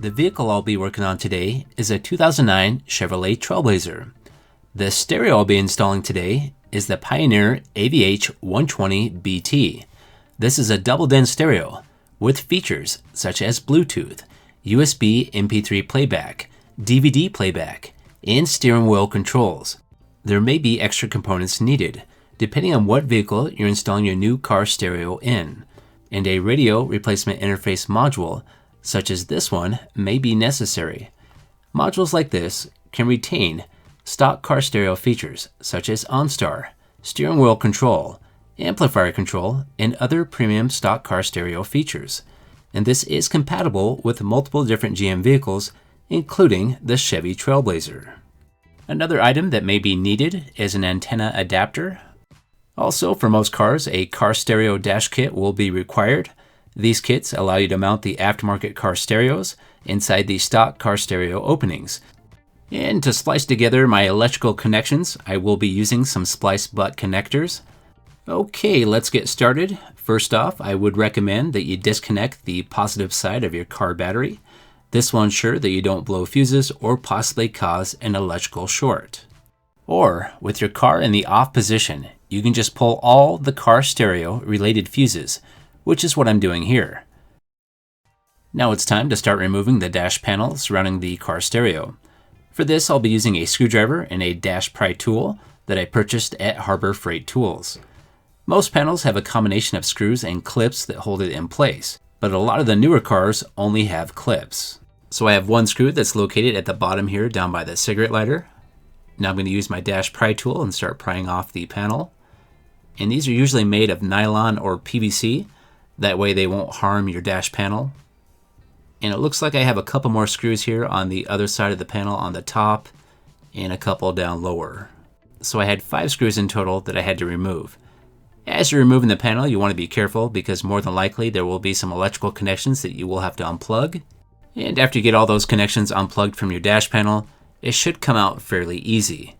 The vehicle I'll be working on today is a 2009 Chevrolet Trailblazer. The stereo I'll be installing today is the Pioneer AVH120BT. This is a double-den stereo with features such as Bluetooth, USB MP3 playback, DVD playback, and steering wheel controls. There may be extra components needed, depending on what vehicle you're installing your new car stereo in, and a radio replacement interface module such as this one may be necessary. Modules like this can retain stock car stereo features such as OnStar, steering wheel control, amplifier control, and other premium stock car stereo features. And this is compatible with multiple different GM vehicles, including the Chevy Trailblazer. Another item that may be needed is an antenna adapter. Also, for most cars, a car stereo dash kit will be required. These kits allow you to mount the aftermarket car stereos inside the stock car stereo openings. And to splice together my electrical connections, I will be using some splice butt connectors. Okay, let's get started. First off, I would recommend that you disconnect the positive side of your car battery. This will ensure that you don't blow fuses or possibly cause an electrical short. Or, with your car in the off position, you can just pull all the car stereo related fuses, which is what I'm doing here. Now it's time to start removing the dash panel surrounding the car stereo. For this, I'll be using a screwdriver and a dash pry tool that I purchased at Harbor Freight Tools. Most panels have a combination of screws and clips that hold it in place, but a lot of the newer cars only have clips. So I have one screw that's located at the bottom here down by the cigarette lighter. Now I'm going to use my dash pry tool and start prying off the panel. And these are usually made of nylon or PVC. That way they won't harm your dash panel. And it looks like I have a couple more screws here on the other side of the panel on the top and a couple down lower. So I had 5 screws in total that I had to remove. As you're removing the panel, you want to be careful because more than likely there will be some electrical connections that you will have to unplug. And after you get all those connections unplugged from your dash panel, it should come out fairly easy.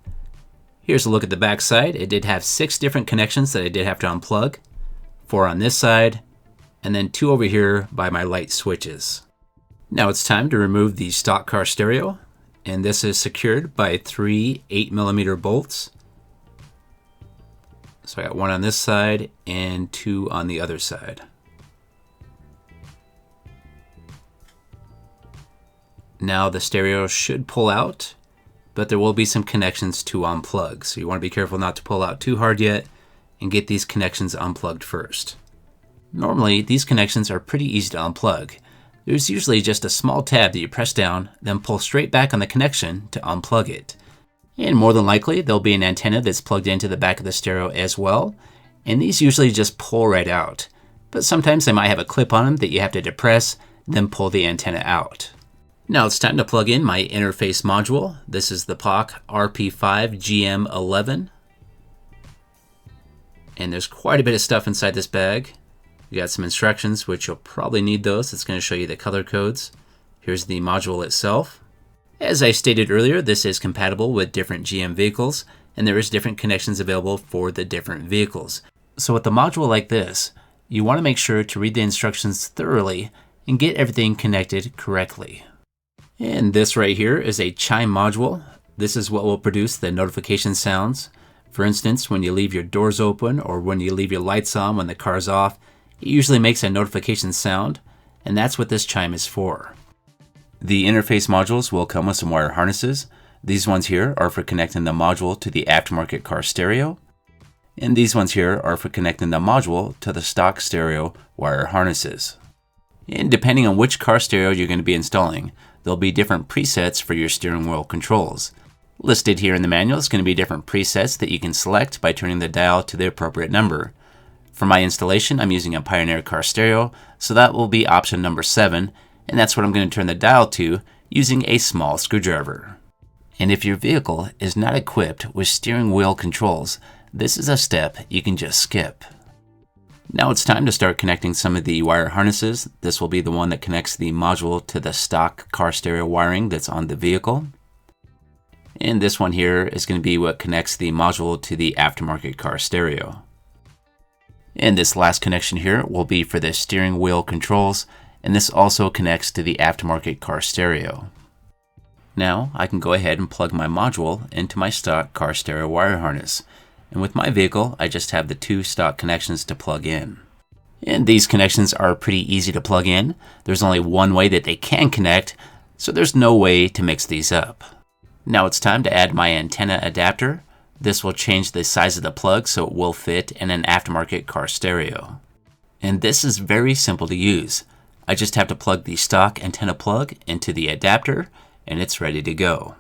Here's a look at the back side. It did have 6 different connections that I did have to unplug. 4 on this side, and then 2 over here by my light switches. Now it's time to remove the stock car stereo, and this is secured by 3 8mm bolts. So I got 1 on this side and 2 on the other side. Now the stereo should pull out, but there will be some connections to unplug. So you want to be careful not to pull out too hard yet and get these connections unplugged first. Normally, these connections are pretty easy to unplug. There's usually just a small tab that you press down, then pull straight back on the connection to unplug it. And more than likely, there'll be an antenna that's plugged into the back of the stereo as well, and these usually just pull right out. But sometimes they might have a clip on them that you have to depress, then pull the antenna out. Now it's time to plug in my interface module. This is the PAC RP5-GM11. And there's quite a bit of stuff inside this bag. We got some instructions, which you'll probably need those. It's going to show you the color codes. Here's the module itself. As I stated earlier, this is compatible with different GM vehicles, and there is different connections available for the different vehicles. So with a module like this, you want to make sure to read the instructions thoroughly and get everything connected correctly. And this right here is a chime module. This is what will produce the notification sounds. For instance, when you leave your doors open or when you leave your lights on when the car's off, it usually makes a notification sound, and that's what this chime is for. The interface modules will come with some wire harnesses. These ones here are for connecting the module to the aftermarket car stereo, and these ones here are for connecting the module to the stock stereo wire harnesses. And depending on which car stereo you're going to be installing, there'll be different presets for your steering wheel controls. Listed here in the manual is going to be different presets that you can select by turning the dial to the appropriate number. For my installation, I'm using a Pioneer car stereo, so that will be option number 7, and that's what I'm going to turn the dial to using a small screwdriver. And if your vehicle is not equipped with steering wheel controls, this is a step you can just skip. Now it's time to start connecting some of the wire harnesses. This will be the one that connects the module to the stock car stereo wiring that's on the vehicle. And this one here is going to be what connects the module to the aftermarket car stereo. And this last connection here will be for the steering wheel controls, and this also connects to the aftermarket car stereo. Now I can go ahead and plug my module into my stock car stereo wire harness, and with my vehicle I just have the 2 stock connections to plug in. And these connections are pretty easy to plug in. There's only one way that they can connect, so there's no way to mix these up. Now it's time to add my antenna adapter. This will change the size of the plug so it will fit in an aftermarket car stereo. And this is very simple to use. I just have to plug the stock antenna plug into the adapter and it's ready to go.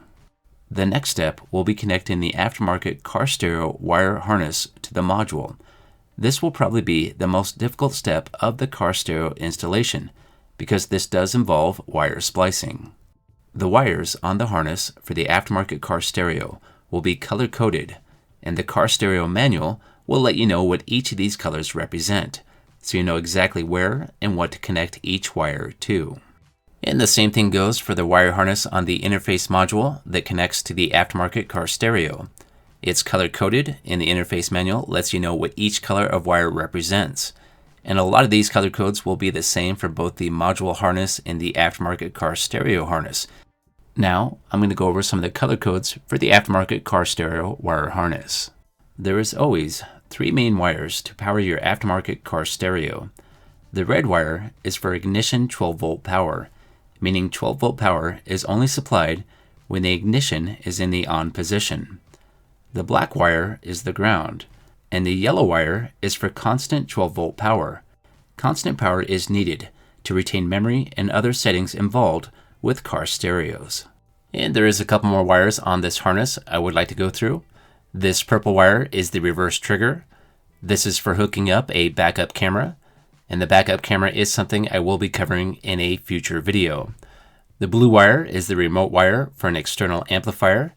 The next step will be connecting the aftermarket car stereo wire harness to the module. This will probably be the most difficult step of the car stereo installation because this does involve wire splicing. The wires on the harness for the aftermarket car stereo will be color coded, and the car stereo manual will let you know what each of these colors represent, so you know exactly where and what to connect each wire to. And the same thing goes for the wire harness on the interface module that connects to the aftermarket car stereo. It's color coded, and the interface manual lets you know what each color of wire represents. And a lot of these color codes will be the same for both the module harness and the aftermarket car stereo harness. Now I'm going to go over some of the color codes for the aftermarket car stereo wire harness. There is always 3 main wires to power your aftermarket car stereo. The red wire is for ignition 12-volt power, meaning 12-volt power is only supplied when the ignition is in the on position. The black wire is the ground, and the yellow wire is for constant 12-volt power. Constant power is needed to retain memory and other settings involved with car stereos. And there is a couple more wires on this harness I would like to go through. This purple wire is the reverse trigger. This is for hooking up a backup camera, and the backup camera is something I will be covering in a future video. The blue wire is the remote wire for an external amplifier.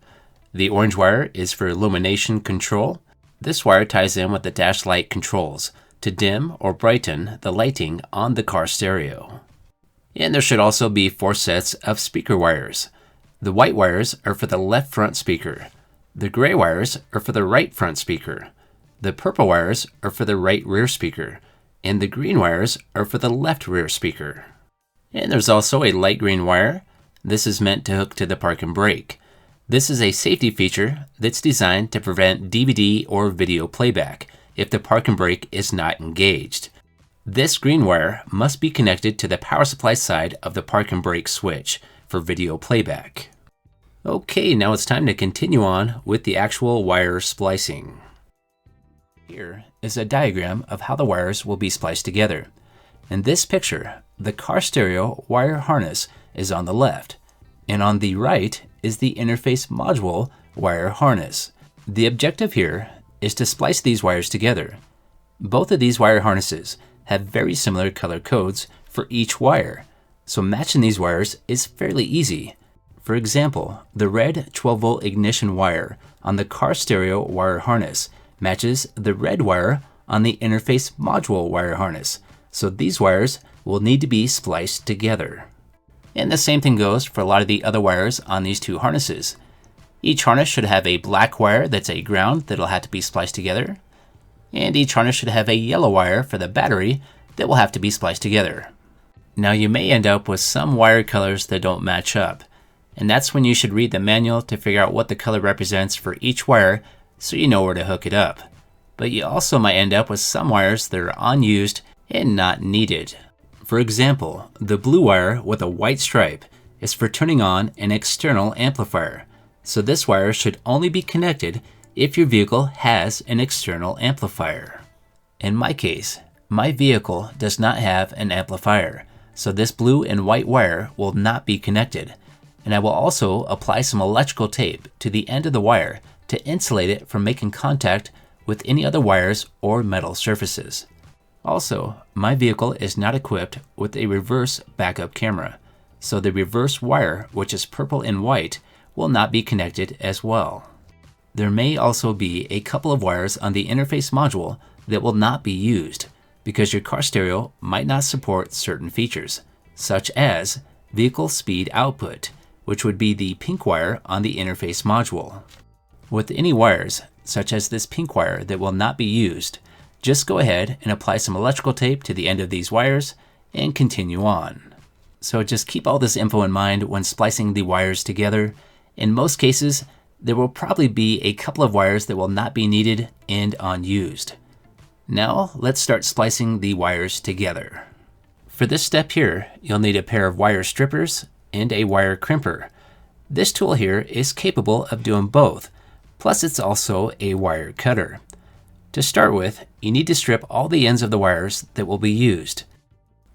The orange wire is for illumination control. This wire ties in with the dash light controls to dim or brighten the lighting on the car stereo. And there should also be 4 sets of speaker wires. The white wires are for the left front speaker. The gray wires are for the right front speaker. The purple wires are for the right rear speaker. And the green wires are for the left rear speaker. And there's also a light green wire. This is meant to hook to the park and brake. This is a safety feature that's designed to prevent DVD or video playback if the park and brake is not engaged. This green wire must be connected to the power supply side of the park and brake switch for video playback. Okay, now it's time to continue on with the actual wire splicing. Here is a diagram of how the wires will be spliced together. In this picture, the car stereo wire harness is on the left, and on the right is the interface module wire harness. The objective here is to splice these wires together. Both of these wire harnesses have very similar color codes for each wire, so matching these wires is fairly easy. For example, the red 12-volt ignition wire on the car stereo wire harness matches the red wire on the interface module wire harness, so these wires will need to be spliced together. And the same thing goes for a lot of the other wires on these 2 harnesses. Each harness should have a black wire that's a ground that'll have to be spliced together, and each harness should have a yellow wire for the battery that will have to be spliced together. Now you may end up with some wire colors that don't match up, and that's when you should read the manual to figure out what the color represents for each wire so you know where to hook it up. But you also might end up with some wires that are unused and not needed. For example, the blue wire with a white stripe is for turning on an external amplifier, so this wire should only be connected if your vehicle has an external amplifier. In my case, my vehicle does not have an amplifier, so this blue and white wire will not be connected, and I will also apply some electrical tape to the end of the wire to insulate it from making contact with any other wires or metal surfaces. Also, my vehicle is not equipped with a reverse backup camera, so the reverse wire, which is purple and white, will not be connected as well. There may also be a couple of wires on the interface module that will not be used because your car stereo might not support certain features, such as vehicle speed output, which would be the pink wire on the interface module. With any wires, such as this pink wire that will not be used, just go ahead and apply some electrical tape to the end of these wires and continue on. So just keep all this info in mind when splicing the wires together. In most cases, there will probably be a couple of wires that will not be needed and unused. Now let's start splicing the wires together. For this step here, you'll need a pair of wire strippers and a wire crimper. This tool here is capable of doing both, plus it's also a wire cutter. To start with, you need to strip all the ends of the wires that will be used.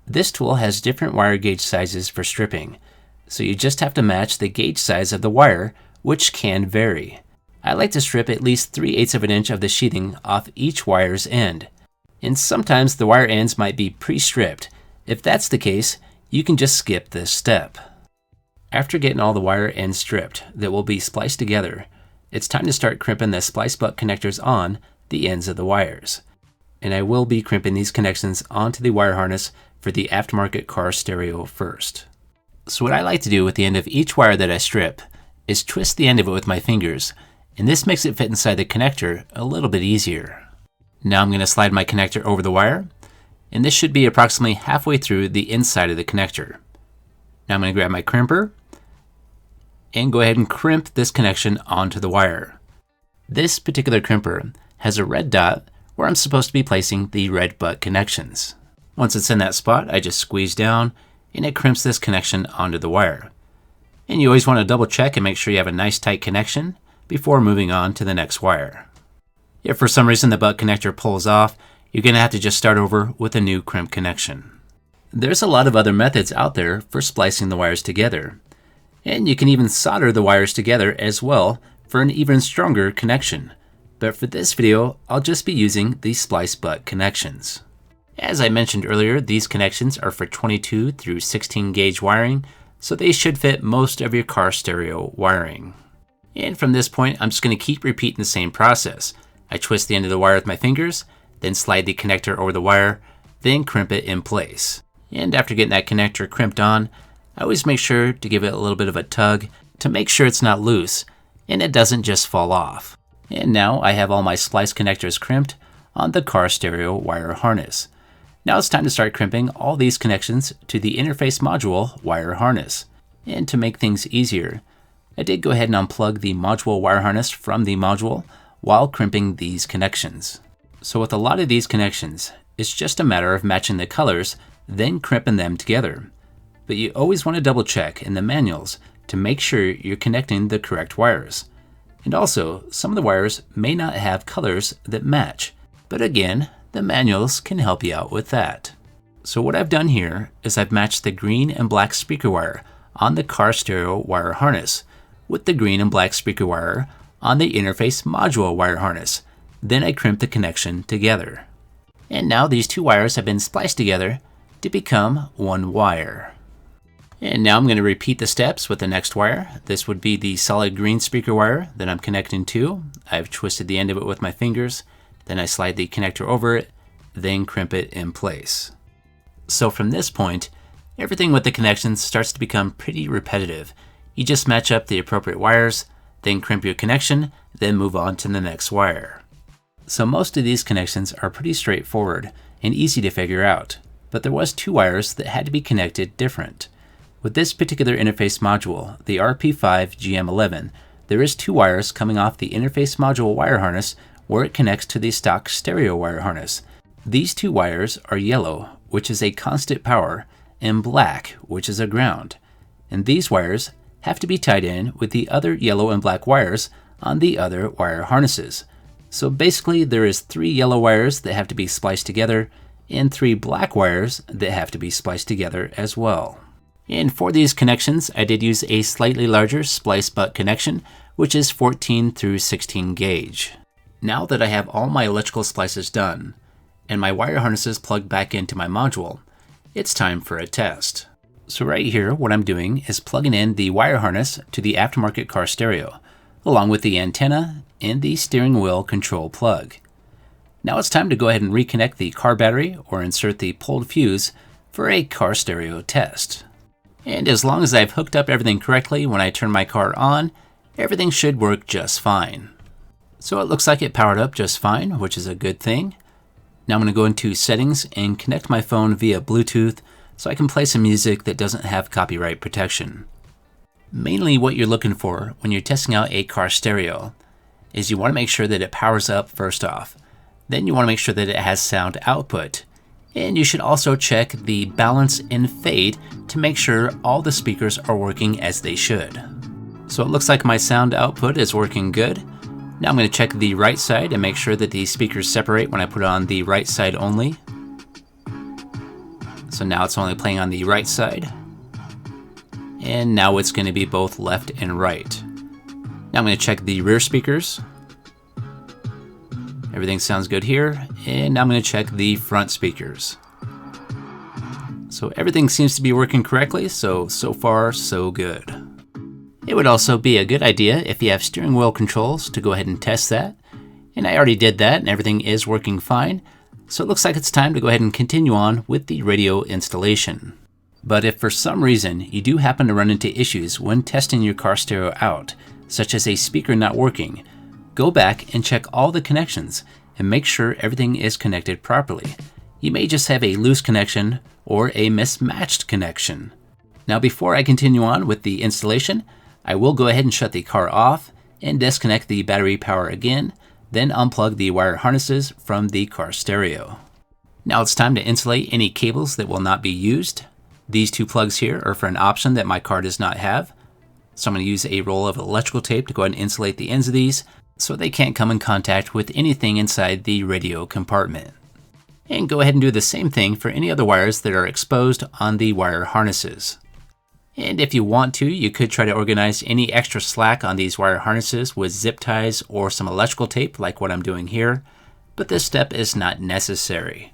This tool has different wire gauge sizes for stripping, so you just have to match the gauge size of the wire, which can vary. I like to strip at least 3/8 of an inch of the sheathing off each wire's end, and sometimes the wire ends might be pre-stripped. If that's the case, you can just skip this step. After getting all the wire ends stripped that will be spliced together, it's time to start crimping the splice butt connectors on the ends of the wires. And I will be crimping these connections onto the wire harness for the aftermarket car stereo first. So what I like to do with the end of each wire that I strip is twist the end of it with my fingers, and this makes it fit inside the connector a little bit easier. Now I'm going to slide my connector over the wire, and this should be approximately halfway through the inside of the connector. Now I'm going to grab my crimper and go ahead and crimp this connection onto the wire. This particular crimper has a red dot where I'm supposed to be placing the red butt connections. Once it's in that spot, I just squeeze down and it crimps this connection onto the wire. And you always want to double check and make sure you have a nice tight connection before moving on to the next wire. If for some reason the butt connector pulls off, you're going to have to just start over with a new crimp connection. There's a lot of other methods out there for splicing the wires together. And you can even solder the wires together as well for an even stronger connection. But for this video, I'll just be using the splice butt connections. As I mentioned earlier, these connections are for 22 through 16 gauge wiring, so they should fit most of your car stereo wiring. And from this point, I'm just going to keep repeating the same process. I twist the end of the wire with my fingers, then slide the connector over the wire, then crimp it in place. And after getting that connector crimped on, I always make sure to give it a little bit of a tug to make sure it's not loose and it doesn't just fall off. And now I have all my splice connectors crimped on the car stereo wire harness. Now it's time to start crimping all these connections to the interface module wire harness. And to make things easier, I did go ahead and unplug the module wire harness from the module while crimping these connections. So with a lot of these connections, it's just a matter of matching the colors, then crimping them together. But you always want to double check in the manuals to make sure you're connecting the correct wires. And also, some of the wires may not have colors that match, but again, the manuals can help you out with that. So what I've done here is I've matched the green and black speaker wire on the car stereo wire harness with the green and black speaker wire on the interface module wire harness. Then I crimped the connection together. And now these two wires have been spliced together to become one wire. And now I'm going to repeat the steps with the next wire. This would be the solid green speaker wire that I'm connecting to. I've twisted the end of it with my fingers, then I slide the connector over it, then crimp it in place. So from this point, everything with the connections starts to become pretty repetitive. You just match up the appropriate wires, then crimp your connection, then move on to the next wire. So most of these connections are pretty straightforward and easy to figure out, but there was two wires that had to be connected different. With this particular interface module, the RP5-GM11, there is two wires coming off the interface module wire harness where it connects to the stock stereo wire harness. These two wires are yellow, which is a constant power, and black, which is a ground. And these wires have to be tied in with the other yellow and black wires on the other wire harnesses. So basically there is 3 yellow wires that have to be spliced together and 3 black wires that have to be spliced together as well. And for these connections, I did use a slightly larger splice butt connection, which is 14 through 16 gauge. Now that I have all my electrical splices done, and my wire harnesses plugged back into my module, it's time for a test. So right here, what I'm doing is plugging in the wire harness to the aftermarket car stereo, along with the antenna and the steering wheel control plug. Now it's time to go ahead and reconnect the car battery or insert the pulled fuse for a car stereo test. And as long as I've hooked up everything correctly when I turn my car on, everything should work just fine. So it looks like it powered up just fine, which is a good thing. Now I'm going to go into settings and connect my phone via Bluetooth so I can play some music that doesn't have copyright protection. Mainly what you're looking for when you're testing out a car stereo is you want to make sure that it powers up first off. Then you want to make sure that it has sound output. And you should also check the balance and fade to make sure all the speakers are working as they should. So it looks like my sound output is working good. Now I'm going to check the right side and make sure that the speakers separate when I put it on the right side only. So now it's only playing on the right side. And now it's going to be both left and right. Now I'm going to check the rear speakers. Everything sounds good here. And now I'm going to check the front speakers. So everything seems to be working correctly, so far so good. It would also be a good idea if you have steering wheel controls to go ahead and test that. And I already did that and everything is working fine. So it looks like it's time to go ahead and continue on with the radio installation. But if for some reason you do happen to run into issues when testing your car stereo out, such as a speaker not working, go back and check all the connections and make sure everything is connected properly. You may just have a loose connection or a mismatched connection. Now before I continue on with the installation, I will go ahead and shut the car off and disconnect the battery power again, then unplug the wire harnesses from the car stereo. Now it's time to insulate any cables that will not be used. These two plugs here are for an option that my car does not have. So I'm going to use a roll of electrical tape to go ahead and insulate the ends of these so they can't come in contact with anything inside the radio compartment. And go ahead and do the same thing for any other wires that are exposed on the wire harnesses. And if you want to, you could try to organize any extra slack on these wire harnesses with zip ties or some electrical tape like what I'm doing here, but this step is not necessary.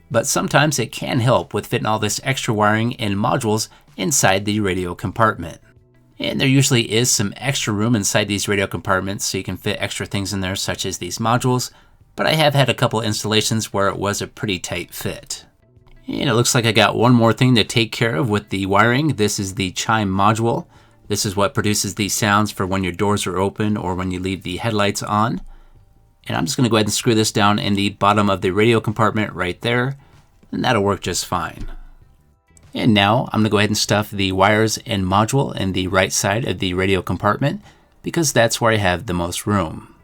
But sometimes it can help with fitting all this extra wiring and modules inside the radio compartment. And there usually is some extra room inside these radio compartments so you can fit extra things in there such as these modules, but I have had a couple installations where it was a pretty tight fit. And it looks like I got one more thing to take care of with the wiring. This is the chime module. This is what produces these sounds for when your doors are open or when you leave the headlights on. And I'm just going to go ahead and screw this down in the bottom of the radio compartment right there, and that'll work just fine. And now I'm going to go ahead and stuff the wires and module in the right side of the radio compartment because that's where I have the most room.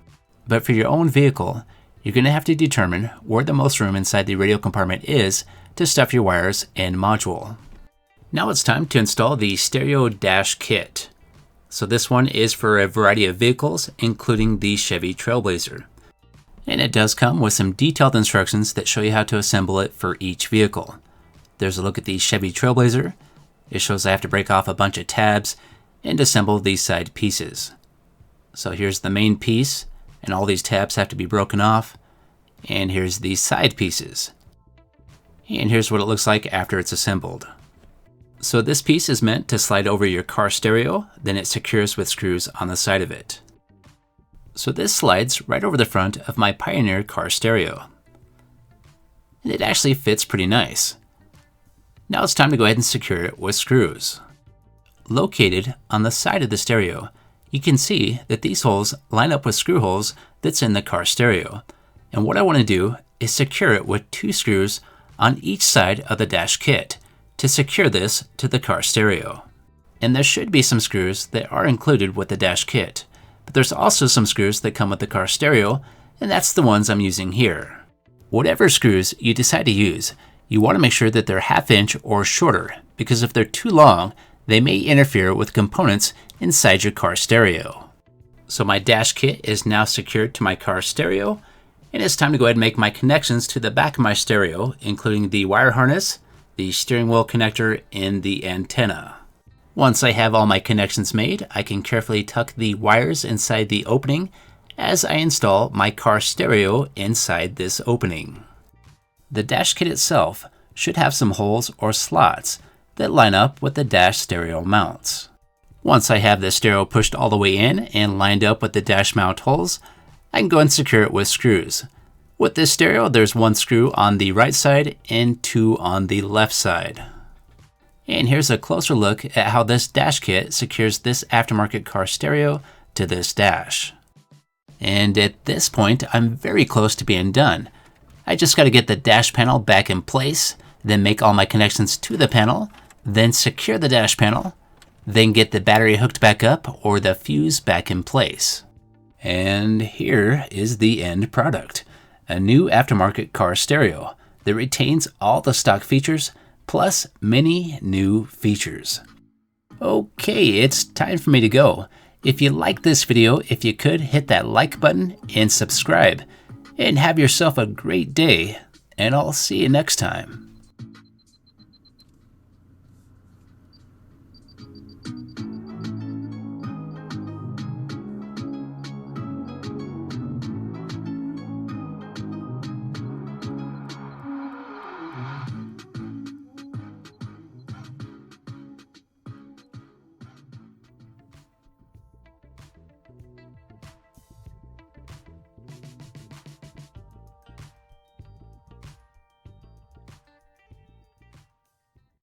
But for your own vehicle, you're going to have to determine where the most room inside the radio compartment is to stuff your wires and module. Now it's time to install the stereo dash kit. So this one is for a variety of vehicles, including the Chevy Trailblazer. And it does come with some detailed instructions that show you how to assemble it for each vehicle. There's a look at the Chevy Trailblazer. It shows I have to break off a bunch of tabs and assemble these side pieces. So here's the main piece, and all these tabs have to be broken off. And here's the side pieces. And here's what it looks like after it's assembled. So this piece is meant to slide over your car stereo, then it secures with screws on the side of it. So this slides right over the front of my Pioneer car stereo. And it actually fits pretty nice. Now it's time to go ahead and secure it with screws. Located on the side of the stereo, you can see that these holes line up with screw holes that's in the car stereo. And what I want to do is secure it with 2 screws on each side of the dash kit to secure this to the car stereo. And there should be some screws that are included with the dash kit, but there's also some screws that come with the car stereo, and that's the ones I'm using here. Whatever screws you decide to use, you want to make sure that they're 1/2 inch or shorter, because if they're too long, they may interfere with components inside your car stereo. So my dash kit is now secured to my car stereo, and it's time to go ahead and make my connections to the back of my stereo, including the wire harness, the steering wheel connector, and the antenna. Once I have all my connections made, I can carefully tuck the wires inside the opening as I install my car stereo inside this opening. The dash kit itself should have some holes or slots that line up with the dash stereo mounts. Once I have the stereo pushed all the way in and lined up with the dash mount holes, I can go and secure it with screws. With this stereo, there's 1 screw on the right side and 2 on the left side. And here's a closer look at how this dash kit secures this aftermarket car stereo to this dash. And at this point, I'm very close to being done. I just got to get the dash panel back in place, then make all my connections to the panel, then secure the dash panel, then get the battery hooked back up or the fuse back in place. And here is the end product, a new aftermarket car stereo that retains all the stock features plus many new features. Okay, it's time for me to go. If you like this video, if you could hit that like button and subscribe, and have yourself a great day, and I'll see you next time.